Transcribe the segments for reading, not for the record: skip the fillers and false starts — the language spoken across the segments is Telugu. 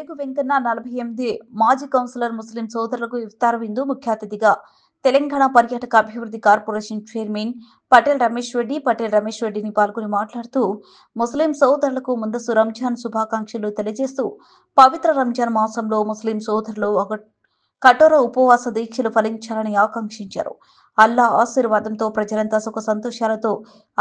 వెలుగు వెంకన్న 48 మాజీ కౌన్సిలర్ ముస్లిం సోదరులకు ఇఫ్తార్ విందు ముఖ్య అతిథిగా తెలంగాణ పర్యాటక అభివృద్ధి కార్పొరేషన్ చైర్మన్ పటేల్ రమేష్ రెడ్డిని పాల్గొని మాట్లాడుతూ ముస్లిం సోదరులకు ముందస్తు రంజాన్ శుభాకాంక్షలు తెలియజేస్తూ పవిత్ర రంజాన్ మాసంలో ముస్లిం సోదరులు ఒక కఠోర ఉపవాస దీక్షలు ఫలించాలని ఆకాంక్షించారు. అల్లా ఆశీర్వాదంతో ప్రజలంతా సుఖ సంతోషాలతో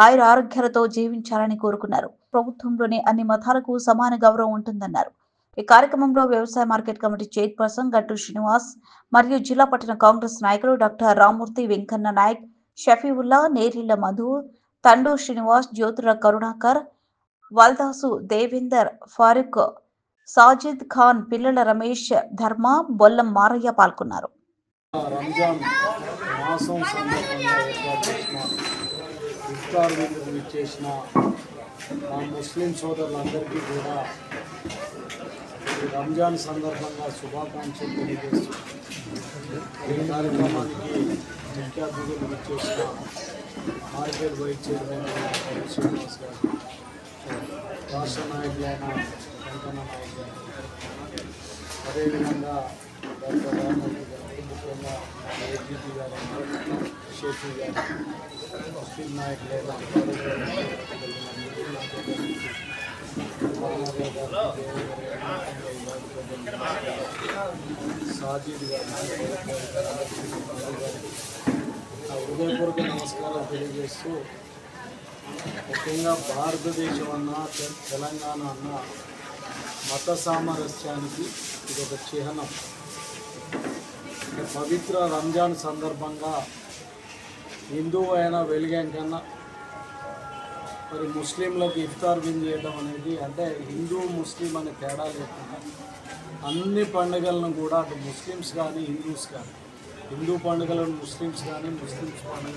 ఆయుర ఆరోగ్యాలతో జీవించాలని కోరుకున్నారు. ప్రభుత్వంలోని అన్ని మతాలకు సమాన గౌరవం ఉంటుందన్నారు. ఈ కార్యక్రమంలో వ్యవసాయ మార్కెట్ కమిటీ చైర్పర్సన్ గట్టు శ్రీనివాస్ మరియు జిల్లా పట్టణ కాంగ్రెస్ నాయకులు డాక్టర్ రామ్మూర్తి, వెంకన్న నాయక్, షఫీవుల్లా, నేరిళ్ల మధు, తండు శ్రీనివాస్, జ్యోతుల కరుణాకర్, వల్దాసు దేవేందర్, ఫారూక్, సాజిద్ ఖాన్, పిల్లల రమేష్, ధర్మ, బొల్లం మారయ్య పాల్గొన్నారు. రంజాన్ మాసం సందర్భంగా ఏర్పాటు చేసిన ఇఫ్తార్ విందుకు ఇచ్చేసిన మా ముస్లిం సోదరులందరికీ కూడా ఈ రంజాన్ సందర్భంగా శుభాకాంక్షలు తెలియజేస్తూ ఈ కార్యక్రమానికి ముఖ్య అతిథులు ఇచ్చేసిన మార్కెట్ వైస్ చైర్మన్ శ్రీనివాస్ గారు, రాష్ట్ర నాయకులైన వెంకన్న నాయక్ గారు, అదేవిధంగా డాక్టర్ రామ్మూర్తి గారు, ముఖ్యంగా ఏజీపీ గారు, షేఫీ గారు, ముస్లిం నాయకులైన సాజిద్ గారు, హృదయపూర్వక నమస్కారాలు తెలియజేస్తూ ముఖ్యంగా భారతదేశం అన్న తెలంగాణ అన్న మత సామరస్యానికి ఇది ఒక చిహ్నం. పవిత్ర రంజాన్ సందర్భంగా హిందువు అయినా వెలిగాం కన్నా మరి ముస్లింలకు ఇఫ్తార్ విందు చేయడం అనేది, అంటే హిందూ ముస్లిం అనే తేడా లేకుండా అన్ని పండుగలను కూడా అటు ముస్లిమ్స్ కానీ హిందూస్ కానీ, హిందూ పండుగలను ముస్లిమ్స్ కానీ, ముస్లిమ్స్ పండుగ